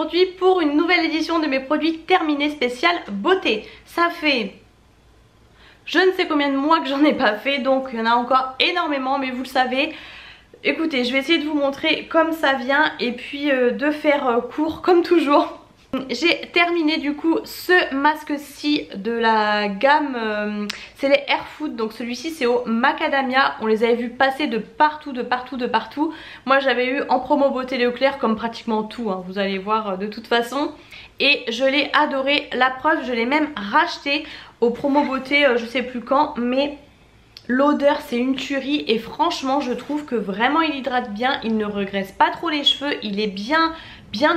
aujourd'hui pour une nouvelle édition de mes produits terminés spécial beauté. Ça fait je ne sais combien de mois que j'en ai pas fait, donc il y en a encore énormément, mais vous le savez. Écoutez, je vais essayer de vous montrer comme ça vient et puis de faire court comme toujours. J'ai terminé du coup ce masque-ci de la gamme, c'est les Air Food, donc celui-ci c'est au macadamia. On les avait vus passer de partout, de partout, de partout. Moi j'avais eu en promo beauté Leclerc comme pratiquement tout, hein, vous allez voir de toute façon. Et je l'ai adoré, la preuve je l'ai même racheté au promo beauté je sais plus quand, mais l'odeur c'est une tuerie et franchement je trouve que vraiment il hydrate bien, il ne regraisse pas trop les cheveux, il est bien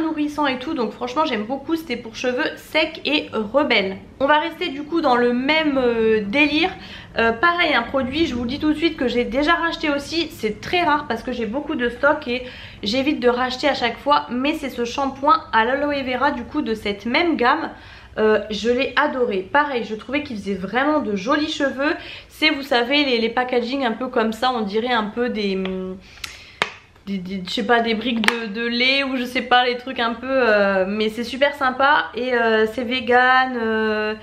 nourrissant et tout, donc franchement j'aime beaucoup. C'était pour cheveux secs et rebelles. On va rester du coup dans le même délire. Pareil, un produit, je vous le dis tout de suite, que j'ai déjà racheté aussi. C'est très rare parce que j'ai beaucoup de stock et j'évite de racheter à chaque fois, mais c'est ce shampoing à l'aloe vera du coup de cette même gamme. Je l'ai adoré. Pareil, je trouvais qu'il faisait vraiment de jolis cheveux. C'est, vous savez, les packaging un peu comme ça, on dirait un peu des je sais pas, des briques de lait ou je sais pas, les trucs un peu mais c'est super sympa et c'est vegan,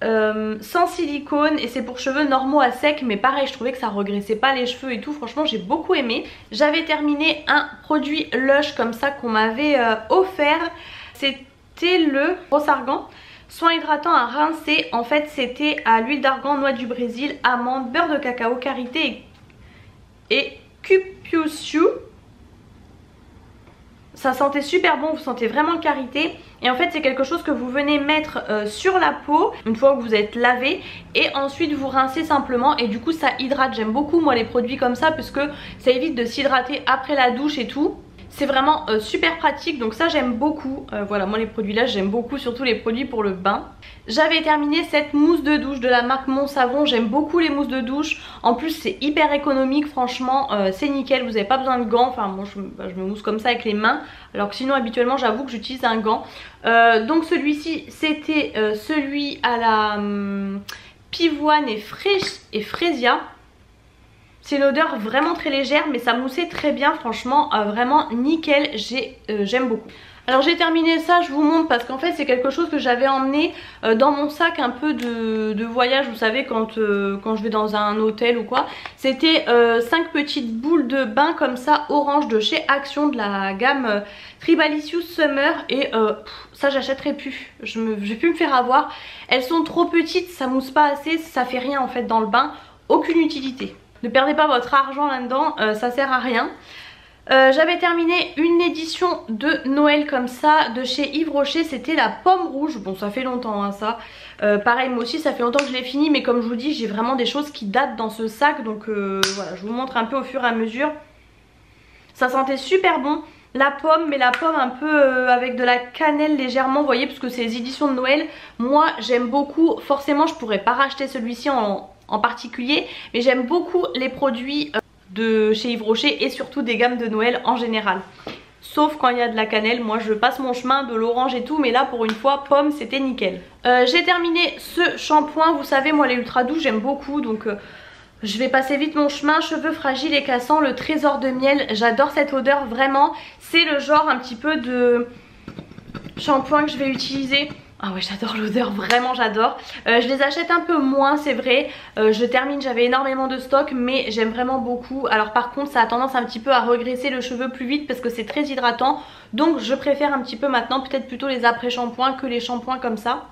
sans silicone et c'est pour cheveux normaux à sec, mais pareil je trouvais que ça regraissait pas les cheveux et tout. Franchement j'ai beaucoup aimé. J'avais terminé un produit Lush comme ça qu'on m'avait offert, c'était le brosse argan soin hydratant à rincer. En fait c'était à l'huile d'argan, noix du Brésil, amande, beurre de cacao, karité et cupuaçu. Ça sentait super bon, vous sentez vraiment le karité. Et en fait c'est quelque chose que vous venez mettre sur la peau une fois que vous êtes lavé. Et ensuite vous rincez simplement et du coup ça hydrate. J'aime beaucoup moi les produits comme ça puisque ça évite de s'hydrater après la douche et tout. C'est vraiment super pratique, donc ça j'aime beaucoup. Voilà, moi les produits là j'aime beaucoup, surtout les produits pour le bain. J'avais terminé cette mousse de douche de la marque Mon Savon. J'aime beaucoup les mousses de douche. En plus c'est hyper économique, franchement c'est nickel. Vous n'avez pas besoin de gants. Enfin moi je me mousse comme ça avec les mains. Alors que sinon habituellement j'avoue que j'utilise un gant. Donc celui-ci c'était celui à la pivoine et frésia. C'est une odeur vraiment très légère mais ça moussait très bien, franchement vraiment nickel, j'aime beaucoup. Alors j'ai terminé ça, je vous montre parce qu'en fait c'est quelque chose que j'avais emmené dans mon sac un peu de voyage, vous savez quand je vais dans un hôtel ou quoi. C'était 5 petites boules de bain comme ça orange de chez Action de la gamme Tribalicious Summer et ça j'achèterai plus, je vais plus me faire avoir. Elles sont trop petites, ça mousse pas assez, ça fait rien en fait dans le bain, aucune utilité. Ne perdez pas votre argent là-dedans, ça sert à rien. J'avais terminé une édition de Noël comme ça de chez Yves Rocher, c'était la pomme rouge. Bon ça fait longtemps hein, ça. Pareil moi aussi ça fait longtemps que je l'ai fini, mais comme je vous dis j'ai vraiment des choses qui datent dans ce sac. Donc voilà, je vous montre un peu au fur et à mesure. Ça sentait super bon. La pomme, mais la pomme un peu avec de la cannelle légèrement, vous voyez, parce que c'est les éditions de Noël. Moi j'aime beaucoup, forcément je pourrais pas racheter celui-ci en particulier, mais j'aime beaucoup les produits de chez Yves Rocher et surtout des gammes de Noël en général. Sauf quand il y a de la cannelle, moi je passe mon chemin de l'orange et tout, mais là pour une fois pomme c'était nickel. J'ai terminé ce shampoing, vous savez moi les ultra doux j'aime beaucoup, donc je vais passer vite mon chemin. Cheveux fragiles et cassants, le trésor de miel, j'adore cette odeur vraiment. C'est le genre un petit peu de shampoing que je vais utiliser. Ah ouais j'adore l'odeur, vraiment j'adore. Je les achète un peu moins c'est vrai, je termine, j'avais énormément de stock mais j'aime vraiment beaucoup. Alors par contre ça a tendance un petit peu à regresser le cheveu plus vite parce que c'est très hydratant. Donc je préfère un petit peu maintenant peut-être plutôt les après-shampoings que les shampoings comme ça.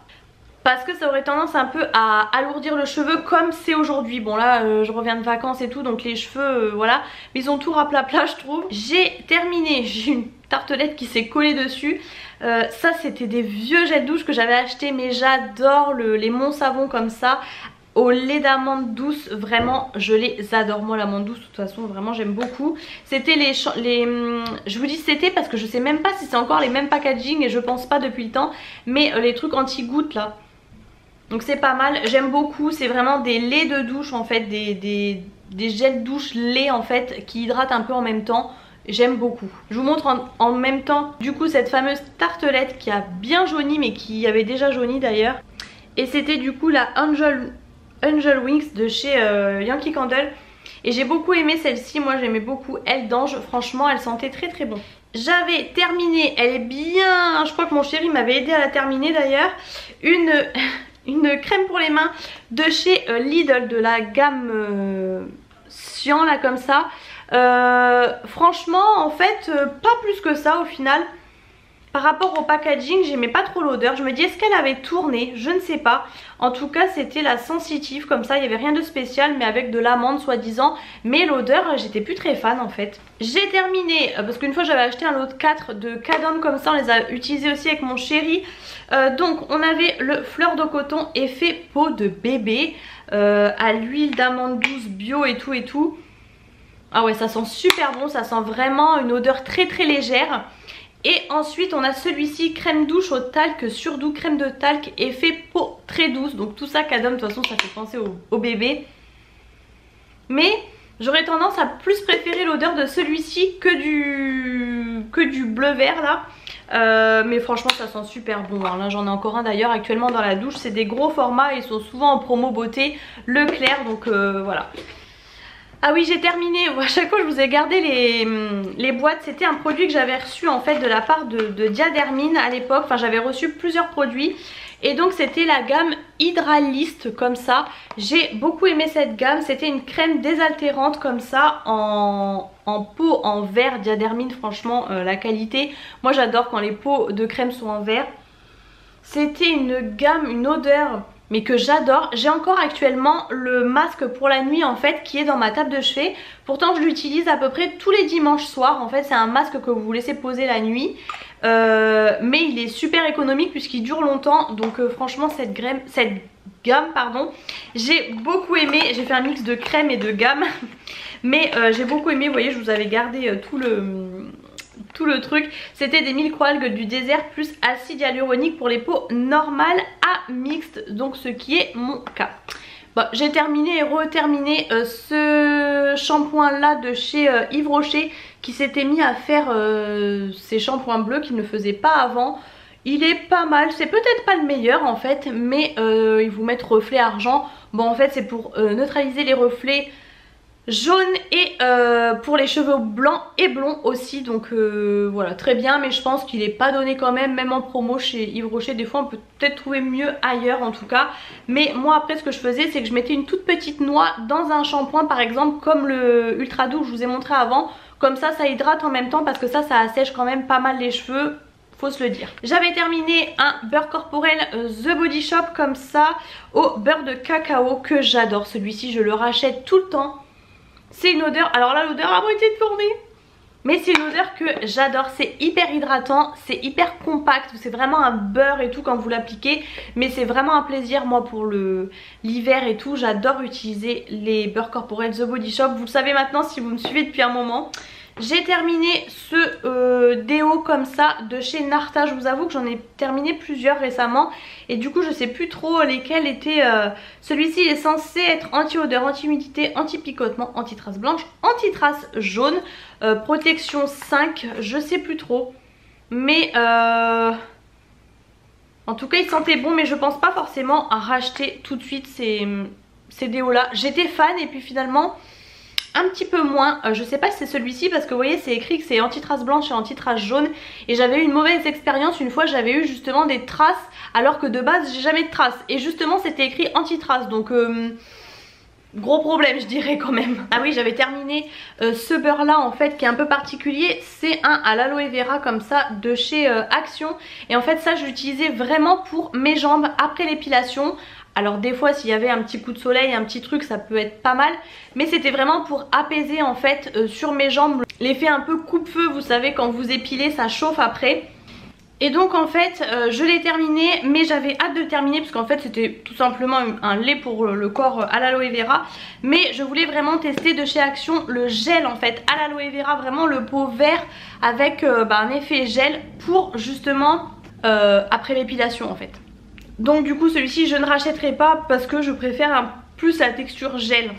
Parce que ça aurait tendance un peu à alourdir le cheveu comme c'est aujourd'hui. Bon là je reviens de vacances et tout donc les cheveux voilà. Mais ils ont tout raplapla je trouve. J'ai terminé, j'ai une tartelette qui s'est collée dessus. Ça c'était des vieux gels douche que j'avais acheté, mais j'adore les Mon Savon comme ça au lait d'amande douce, vraiment je les adore. Moi l'amande douce de toute façon vraiment j'aime beaucoup. C'était je vous dis c'était parce que je sais même pas si c'est encore les mêmes packaging et je pense pas depuis le temps, mais les trucs anti-gouttes là. Donc c'est pas mal, j'aime beaucoup, c'est vraiment des laits de douche en fait, des gels douche lait en fait qui hydratent un peu en même temps. J'aime beaucoup. Je vous montre en même temps du coup cette fameuse tartelette qui a bien jauni, mais qui avait déjà jauni d'ailleurs. Et c'était du coup la Angel Wings de chez Yankee Candle. Et j'ai beaucoup aimé celle-ci, moi j'aimais beaucoup Elle d'Ange, franchement elle sentait très très bon. J'avais terminé, elle est bien, je crois que mon chéri m'avait aidé à la terminer d'ailleurs, une crème pour les mains de chez Lidl, de la gamme Cyan là comme ça. Franchement en fait pas plus que ça au final. Par rapport au packaging, j'aimais pas trop l'odeur. Je me dis est-ce qu'elle avait tourné? Je ne sais pas. En tout cas c'était la sensitive comme ça, il n'y avait rien de spécial mais avec de l'amande soi-disant. Mais l'odeur j'étais plus très fan en fait. J'ai terminé, parce qu'une fois j'avais acheté un lot de 4 de Cadom comme ça, on les a utilisés aussi avec mon chéri. Donc on avait le fleur de coton effet peau de bébé à l'huile d'amande douce bio et tout et tout. Ah ouais ça sent super bon, ça sent vraiment une odeur très très légère. Et ensuite on a celui-ci, crème douche au talc surdoux, crème de talc effet peau très douce. Donc tout ça Cadom, de toute façon ça fait penser au bébé. Mais j'aurais tendance à plus préférer l'odeur de celui-ci que du bleu vert là. Mais franchement ça sent super bon hein. Là j'en ai encore un d'ailleurs actuellement dans la douche. C'est des gros formats, ils sont souvent en promo beauté Leclerc, donc voilà. Ah oui j'ai terminé, à chaque fois je vous ai gardé les boîtes. C'était un produit que j'avais reçu en fait de la part de Diadermine à l'époque. Enfin j'avais reçu plusieurs produits. Et donc c'était la gamme Hydralist comme ça. J'ai beaucoup aimé cette gamme. C'était une crème désaltérante comme ça en peau en verre Diadermine. Franchement la qualité, moi j'adore quand les peaux de crème sont en verre. C'était une gamme, une odeur mais que j'adore. J'ai encore actuellement le masque pour la nuit en fait qui est dans ma table de chevet. Pourtant je l'utilise à peu près tous les dimanches soirs. En fait c'est un masque que vous laissez poser la nuit. Mais il est super économique puisqu'il dure longtemps. Donc franchement cette gamme pardon, j'ai beaucoup aimé. J'ai fait un mix de crème et de gamme. Mais j'ai beaucoup aimé, vous voyez je vous avais gardé tout le truc. C'était des microalgues du désert plus acide hyaluronique pour les peaux normales à mixte, donc ce qui est mon cas. Bon, j'ai terminé et reterminé ce shampoing là de chez Yves Rocher qui s'était mis à faire ces shampoings bleus qu'il ne faisait pas avant. Il est pas mal, c'est peut-être pas le meilleur en fait, mais ils vous mettent reflet argent. Bon en fait c'est pour neutraliser les reflets jaune et pour les cheveux blancs et blonds aussi, donc voilà très bien, mais je pense qu'il est pas donné quand même en promo chez Yves Rocher. Des fois on peut peut-être trouver mieux ailleurs en tout cas, mais moi après ce que je faisais c'est que je mettais une toute petite noix dans un shampoing par exemple comme le Ultra Doux que je vous ai montré avant, comme ça ça hydrate en même temps parce que ça assèche quand même pas mal les cheveux, faut se le dire. J'avais terminé un beurre corporel The Body Shop comme ça au beurre de cacao que j'adore. Celui-ci je le rachète tout le temps. C'est une odeur, alors là l'odeur a moitié de tournée, mais c'est une odeur que j'adore. C'est hyper hydratant, c'est hyper compact, c'est vraiment un beurre et tout quand vous l'appliquez. Mais c'est vraiment un plaisir moi pour l'hiver et tout. J'adore utiliser les beurres corporels The Body Shop. Vous le savez maintenant si vous me suivez depuis un moment. J'ai terminé ce déo comme ça de chez Narta. Je vous avoue que j'en ai terminé plusieurs récemment et du coup je sais plus trop lesquels étaient. Celui-ci il est censé être anti-odeur, anti-humidité, anti-picotement, anti-trace blanche, anti-trace jaune, protection 5, je sais plus trop. Mais en tout cas il sentait bon, mais je pense pas forcément à racheter tout de suite ces déos là. J'étais fan et puis finalement un petit peu moins. Je sais pas si c'est celui-ci parce que vous voyez c'est écrit que c'est anti-trace blanche et anti-trace jaune, et j'avais eu une mauvaise expérience une fois. J'avais eu justement des traces alors que de base j'ai jamais de traces, et justement c'était écrit anti-trace, donc gros problème je dirais quand même. Ah oui j'avais terminé ce beurre là en fait qui est un peu particulier. C'est un à l'aloe vera comme ça de chez Action, et en fait ça je l'utilisais vraiment pour mes jambes après l'épilation. Alors des fois s'il y avait un petit coup de soleil, un petit truc, ça peut être pas mal, mais c'était vraiment pour apaiser en fait sur mes jambes l'effet un peu coupe-feu, vous savez quand vous épilez ça chauffe après. Et donc en fait je l'ai terminé, mais j'avais hâte de terminer parce qu'en fait c'était tout simplement un lait pour le corps à l'aloe vera. Mais je voulais vraiment tester de chez Action le gel en fait à l'aloe vera, vraiment le pot vert avec un effet gel pour justement après l'épilation en fait. Donc du coup celui-ci je ne rachèterai pas parce que je préfère plus la texture gel.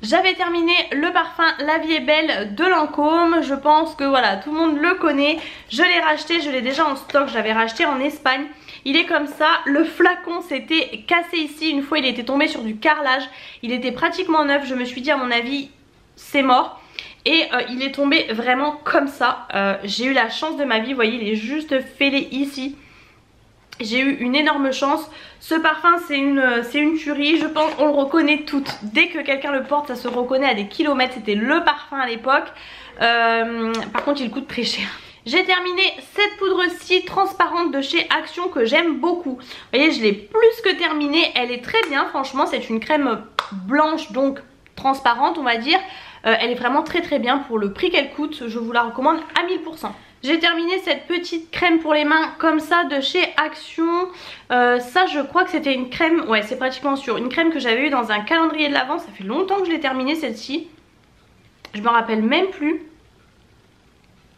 J'avais terminé le parfum La Vie est Belle de Lancôme. Je pense que voilà tout le monde le connaît. Je l'ai racheté, je l'ai déjà en stock, je l'avais racheté en Espagne. Il est comme ça, le flacon s'était cassé ici, une fois il était tombé sur du carrelage, il était pratiquement neuf, je me suis dit à mon avis c'est mort. Et il est tombé vraiment comme ça, j'ai eu la chance de ma vie, vous voyez il est juste fêlé ici. J'ai eu une énorme chance. Ce parfum c'est une tuerie, je pense on le reconnaît toutes. Dès que quelqu'un le porte ça se reconnaît à des kilomètres, c'était le parfum à l'époque. Par contre il coûte très cher. J'ai terminé cette poudre-ci transparente de chez Action que j'aime beaucoup. Vous voyez je l'ai plus que terminée, elle est très bien franchement, c'est une crème blanche donc transparente on va dire. Elle est vraiment très bien pour le prix qu'elle coûte, je vous la recommande à 1000%. J'ai terminé cette petite crème pour les mains comme ça de chez Action. Ça je crois que c'était une crème, ouais c'est pratiquement sûr, une crème que j'avais eu dans un calendrier de l'Avent. Ça fait longtemps que je l'ai terminée celle-ci. Je me rappelle même plus.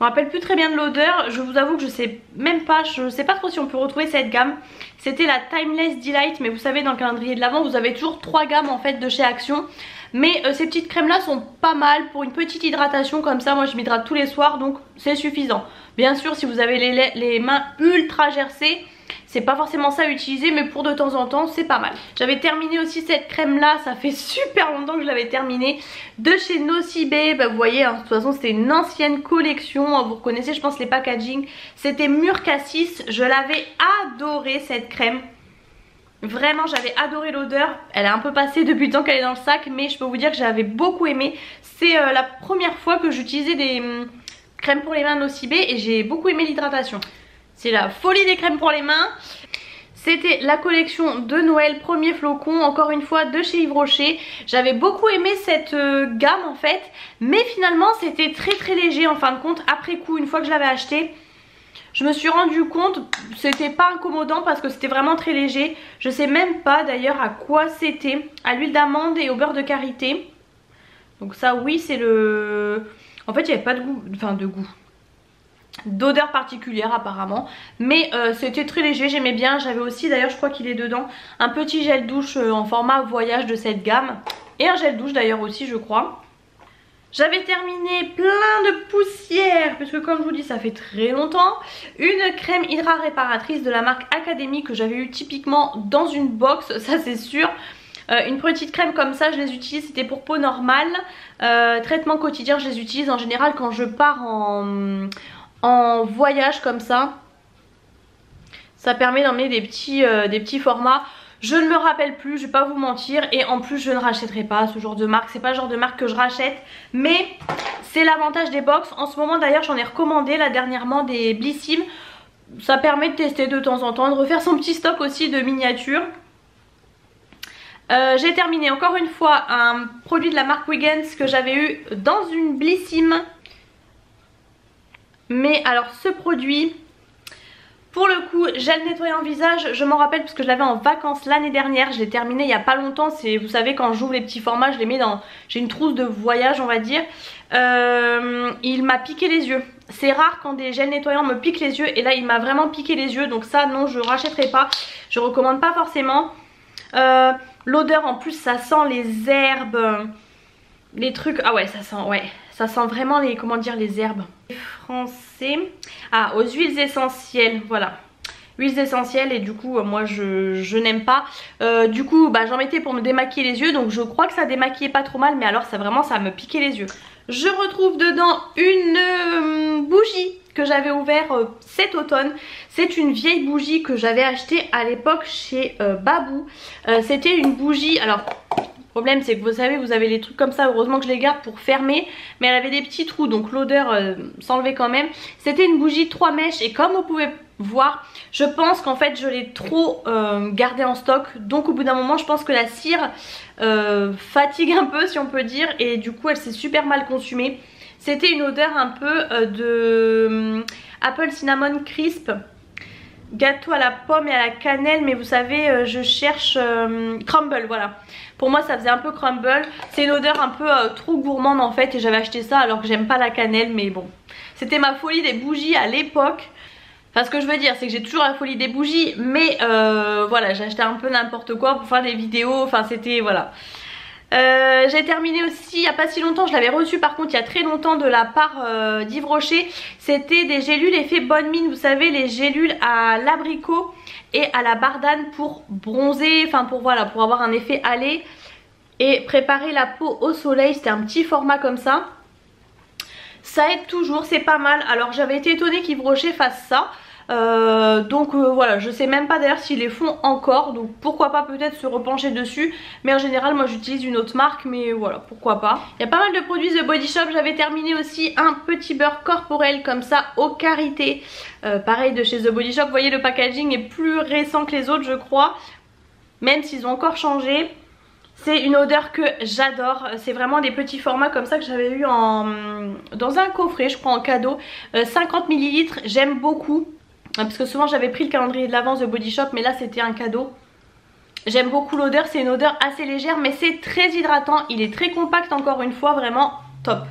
Je me rappelle plus très bien de l'odeur. Je vous avoue que je sais même pas, je sais pas trop si on peut retrouver cette gamme. C'était la Timeless Delight, mais vous savez dans le calendrier de l'Avent vous avez toujours 3 gammes en fait de chez Action. Mais ces petites crèmes là sont pas mal pour une petite hydratation comme ça. Moi je m'hydrate tous les soirs donc c'est suffisant. Bien sûr si vous avez les mains ultra gercées, c'est pas forcément ça à utiliser, mais pour de temps en temps c'est pas mal. J'avais terminé aussi cette crème là, ça fait super longtemps que je l'avais terminée, de chez Nocibé. Bah, vous voyez hein, de toute façon c'était une ancienne collection, vous reconnaissez je pense les packaging. C'était Mur Cassis, je l'avais adoré cette crème. Vraiment j'avais adoré l'odeur, elle est un peu passée depuis le temps qu'elle est dans le sac, mais je peux vous dire que j'avais beaucoup aimé. C'est la première fois que j'utilisais des crèmes pour les mains Nocibé et j'ai beaucoup aimé l'hydratation. C'est la folie des crèmes pour les mains. C'était la collection de Noël Premier Flocon, encore une fois de chez Yves Rocher. J'avais beaucoup aimé cette gamme en fait, mais finalement c'était très léger en fin de compte. Après coup, une fois que je l'avais acheté, je me suis rendu compte, c'était pas incommodant parce que c'était vraiment très léger. Je sais même pas d'ailleurs à quoi c'était. À l'huile d'amande et au beurre de karité. Donc ça oui c'est le... En fait il n'y avait pas de goût, enfin de goût, d'odeur particulière apparemment. Mais c'était très léger, j'aimais bien. J'avais aussi d'ailleurs je crois qu'il est dedans un petit gel douche en format voyage de cette gamme. Et un gel douche d'ailleurs aussi je crois. J'avais terminé plein de poussières puisque comme je vous dis ça fait très longtemps. Une crème hydra réparatrice de la marque Academy que j'avais eu typiquement dans une box, ça c'est sûr. Une petite crème comme ça je les utilise, c'était pour peau normale. Traitement quotidien je les utilise en général quand je pars en voyage comme ça. Ça permet d'emmener des petits formats. Je ne me rappelle plus, je vais pas vous mentir, et en plus je ne rachèterai pas ce genre de marque, c'est pas le genre de marque que je rachète, mais c'est l'avantage des box. En ce moment d'ailleurs j'en ai recommandé là dernièrement des Blissim, ça permet de tester de temps en temps, de refaire son petit stock aussi de miniatures. J'ai terminé encore une fois un produit de la marque Wiggins que j'avais eu dans une Blissim, mais alors ce produit... Pour le coup, gel nettoyant visage, je m'en rappelle parce que je l'avais en vacances l'année dernière, je l'ai terminé il y a pas longtemps. C'est, vous savez, quand j'ouvre les petits formats, je les mets dans... J'ai une trousse de voyage on va dire. Il m'a piqué les yeux. C'est rare quand des gels nettoyants me piquent les yeux et là il m'a vraiment piqué les yeux. Donc ça non, je rachèterai pas, je recommande pas forcément. L'odeur en plus ça sent les herbes, les trucs, ah ouais ça sent, ouais. Ça sent vraiment les, comment dire, les herbes. Français. Ah, aux huiles essentielles, voilà. Huiles essentielles et du coup moi je n'aime pas. Du coup bah, j'en mettais pour me démaquiller les yeux. Donc je crois que ça démaquillait pas trop mal. Mais alors ça vraiment ça me piquait les yeux. Je retrouve dedans une bougie que j'avais ouvert cet automne. C'est une vieille bougie que j'avais achetée à l'époque chez Babou. C'était une bougie, alors... Le problème c'est que vous savez vous avez les trucs comme ça, heureusement que je les garde pour fermer, mais elle avait des petits trous donc l'odeur s'enlevait quand même. C'était une bougie 3 mèches et comme vous pouvez voir je pense qu'en fait je l'ai trop gardée en stock, donc au bout d'un moment je pense que la cire fatigue un peu si on peut dire et du coup elle s'est super mal consumée. C'était une odeur un peu de Apple Cinnamon Crisp, gâteau à la pomme et à la cannelle, mais vous savez je cherche crumble, voilà. Pour moi ça faisait un peu crumble. C'est une odeur un peu trop gourmande en fait et j'avais acheté ça alors que j'aime pas la cannelle, mais bon. C'était ma folie des bougies à l'époque. Enfin ce que je veux dire c'est que j'ai toujours la folie des bougies, mais voilà j'ai acheté un peu n'importe quoi pour faire des vidéos, enfin c'était voilà. J'ai terminé aussi il n'y a pas si longtemps, je l'avais reçu par contre il y a très longtemps de la part d'Yves Rocher. C'était des gélules effet bonne mine, vous savez les gélules à l'abricot et à la bardane pour bronzer, enfin pour voilà, pour avoir un effet hâlé et préparer la peau au soleil. C'était un petit format comme ça. Ça aide toujours, c'est pas mal. Alors j'avais été étonnée qu'Yves Rocher fasse ça. Voilà, je sais même pas d'ailleurs s'ils les font encore, donc pourquoi pas peut-être se repencher dessus, mais en général moi j'utilise une autre marque, mais voilà, pourquoi pas. Il y a pas mal de produits The Body Shop. J'avais terminé aussi un petit beurre corporel comme ça au karité, pareil de chez The Body Shop. Vous voyez le packaging est plus récent que les autres je crois, même s'ils ont encore changé. C'est une odeur que j'adore, c'est vraiment des petits formats comme ça que j'avais eu dans un coffret je crois en cadeau, 50 ml, j'aime beaucoup. Parce que souvent j'avais pris le calendrier de l'Avent The Body Shop, mais là c'était un cadeau. J'aime beaucoup l'odeur, c'est une odeur assez légère mais c'est très hydratant, il est très compact encore une fois, vraiment top.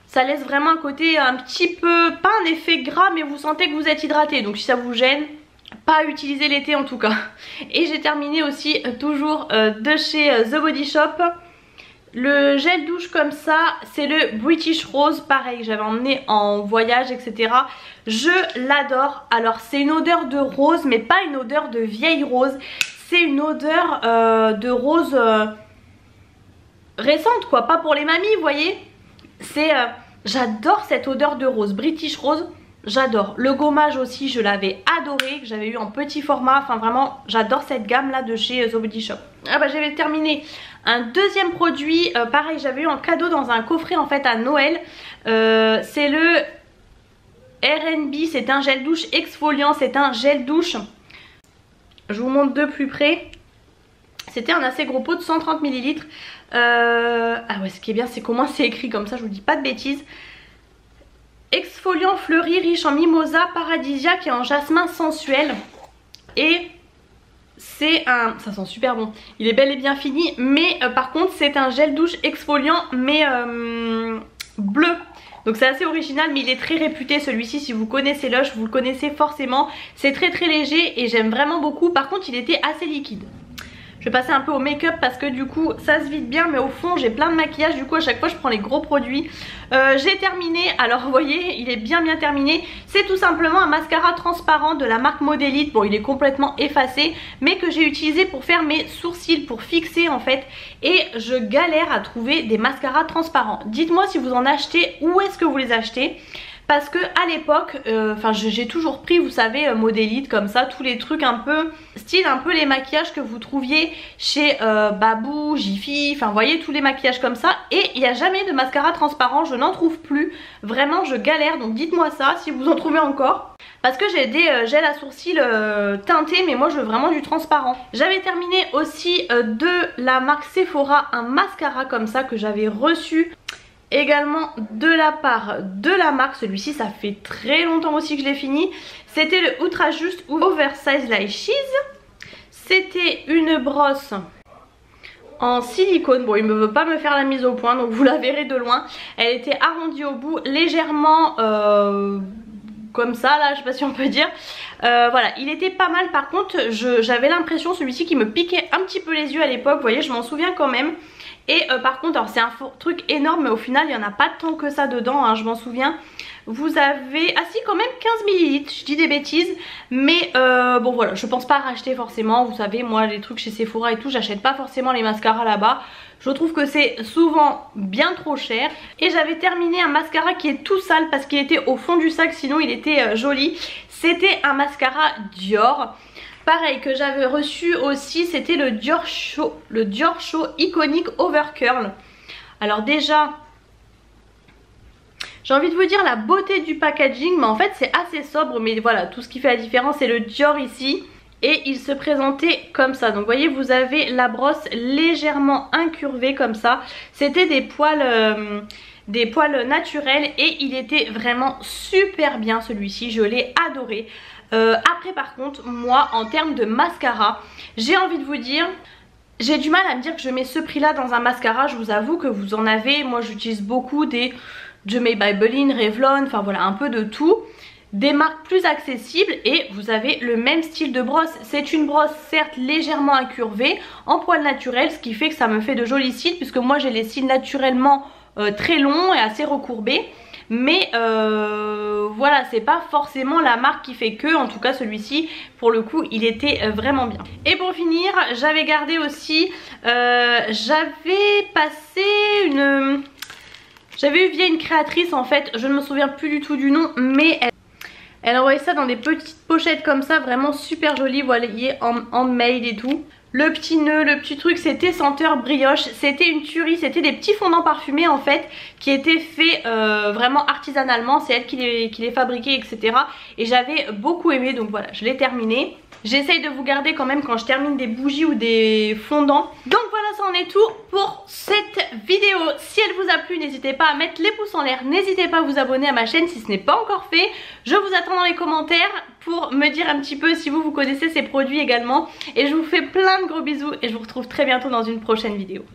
Ça laisse vraiment un côté un petit peu, pas un effet gras mais vous sentez que vous êtes hydraté, donc si ça vous gêne, pas à utiliser l'été en tout cas. Et j'ai terminé aussi toujours de chez The Body Shop. Le gel douche comme ça, c'est le British Rose, pareil que j'avais emmené en voyage etc. Je l'adore. Alors c'est une odeur de rose mais pas une odeur de vieille rose. C'est une odeur de rose récente quoi, pas pour les mamies vous voyez. J'adore cette odeur de rose, British Rose. J'adore. Le gommage aussi je l'avais adoré, que j'avais eu en petit format. Enfin vraiment j'adore cette gamme là de chez The Body Shop. Ah bah j'avais terminé un deuxième produit, pareil j'avais eu en cadeau dans un coffret en fait à Noël. C'est le R&B, c'est un gel douche exfoliant, c'est un gel douche. Je vous montre de plus près. C'était un assez gros pot de 130 ml. Ah ouais, ce qui est bien c'est qu'au moins c'est écrit comme ça, je vous dis pas de bêtises. Exfoliant fleuri riche en mimosa paradisiaque et en jasmin sensuel. Et c'est un... ça sent super bon. Il est bel et bien fini. Mais par contre c'est un gel douche exfoliant mais bleu. Donc c'est assez original mais il est très réputé celui-ci. Si vous connaissez Lush vous le connaissez forcément. C'est très très léger et j'aime vraiment beaucoup. Par contre il était assez liquide. Je vais passer un peu au make-up parce que du coup ça se vide bien mais au fond j'ai plein de maquillage. Du coup à chaque fois je prends les gros produits. J'ai terminé, alors vous voyez il est bien terminé. C'est tout simplement un mascara transparent de la marque Modélite. Bon il est complètement effacé mais que j'ai utilisé pour faire mes sourcils, pour fixer en fait. Et je galère à trouver des mascaras transparents. Dites-moi si vous en achetez, où est-ce que vous les achetez. Parce que à l'époque, j'ai toujours pris, vous savez, Modélite comme ça, tous les trucs un peu, style un peu les maquillages que vous trouviez chez Babou, Jiffy, enfin vous voyez tous les maquillages comme ça. Et il n'y a jamais de mascara transparent, je n'en trouve plus, vraiment je galère, donc dites-moi ça si vous en trouvez encore. Parce que j'ai des gels à sourcils teintés mais moi je veux vraiment du transparent. J'avais terminé aussi de la marque Sephora un mascara comme ça que j'avais reçu également de la part de la marque. Celui-ci ça fait très longtemps aussi que je l'ai fini. C'était le Ultra Just Oversize Lashes. C'était une brosse en silicone. Bon il ne veut pas me faire la mise au point donc vous la verrez de loin. Elle était arrondie au bout, légèrement comme ça là, je sais pas si on peut dire. Voilà, il était pas mal. Par contre j'avais l'impression celui-ci qui me piquait un petit peu les yeux à l'époque. Vous voyez je m'en souviens quand même. Et par contre, alors c'est un truc énorme mais au final il n'y en a pas tant que ça dedans, hein, je m'en souviens. Vous avez, ah si quand même 15 ml, je dis des bêtises. Mais bon voilà, je pense pas racheter forcément. Vous savez moi les trucs chez Sephora et tout, j'achète pas forcément les mascaras là-bas. Je trouve que c'est souvent bien trop cher. Et j'avais terminé un mascara qui est tout sale parce qu'il était au fond du sac, sinon il était joli. C'était un mascara Dior. Pareil que j'avais reçu aussi, c'était le Dior Show Iconic Overcurl. Alors déjà, j'ai envie de vous dire la beauté du packaging, mais en fait c'est assez sobre. Mais voilà, tout ce qui fait la différence c'est le Dior ici. Et il se présentait comme ça. Donc vous voyez vous avez la brosse légèrement incurvée comme ça. C'était des poils naturels et il était vraiment super bien celui-ci, je l'ai adoré. Après par contre moi en termes de mascara, j'ai envie de vous dire, j'ai du mal à me dire que je mets ce prix là dans un mascara. Je vous avoue que vous en avez, moi j'utilise beaucoup des Jumé by Bolin, Revlon, enfin voilà un peu de tout. des marques plus accessibles et vous avez le même style de brosse. C'est une brosse certes légèrement incurvée en poil naturel, ce qui fait que ça me fait de jolis cils puisque moi j'ai les cils naturellement très longs et assez recourbés. Mais voilà, c'est pas forcément la marque qui fait que, en tout cas celui-ci pour le coup il était vraiment bien. Et pour finir, j'avais gardé aussi, j'avais passé j'avais eu via une créatrice en fait, je ne me souviens plus du tout du nom, mais elle envoyait ça dans des petites pochettes comme ça, vraiment super jolies, vous voyez, en handmade et tout. Le petit nœud, le petit truc, c'était senteur brioche, c'était une tuerie, c'était des petits fondants parfumés en fait qui étaient faits vraiment artisanalement, c'est elle qui les fabriquait, etc. Et j'avais beaucoup aimé, donc voilà, je l'ai terminé. J'essaye de vous garder quand même quand je termine des bougies ou des fondants. Donc voilà, ça en est tout pour cette vidéo. Si elle vous a plu, n'hésitez pas à mettre les pouces en l'air, n'hésitez pas à vous abonner à ma chaîne si ce n'est pas encore fait. Je vous attends dans les commentaires pour me dire un petit peu si vous connaissez ces produits également. Et je vous fais plein de gros bisous et je vous retrouve très bientôt dans une prochaine vidéo.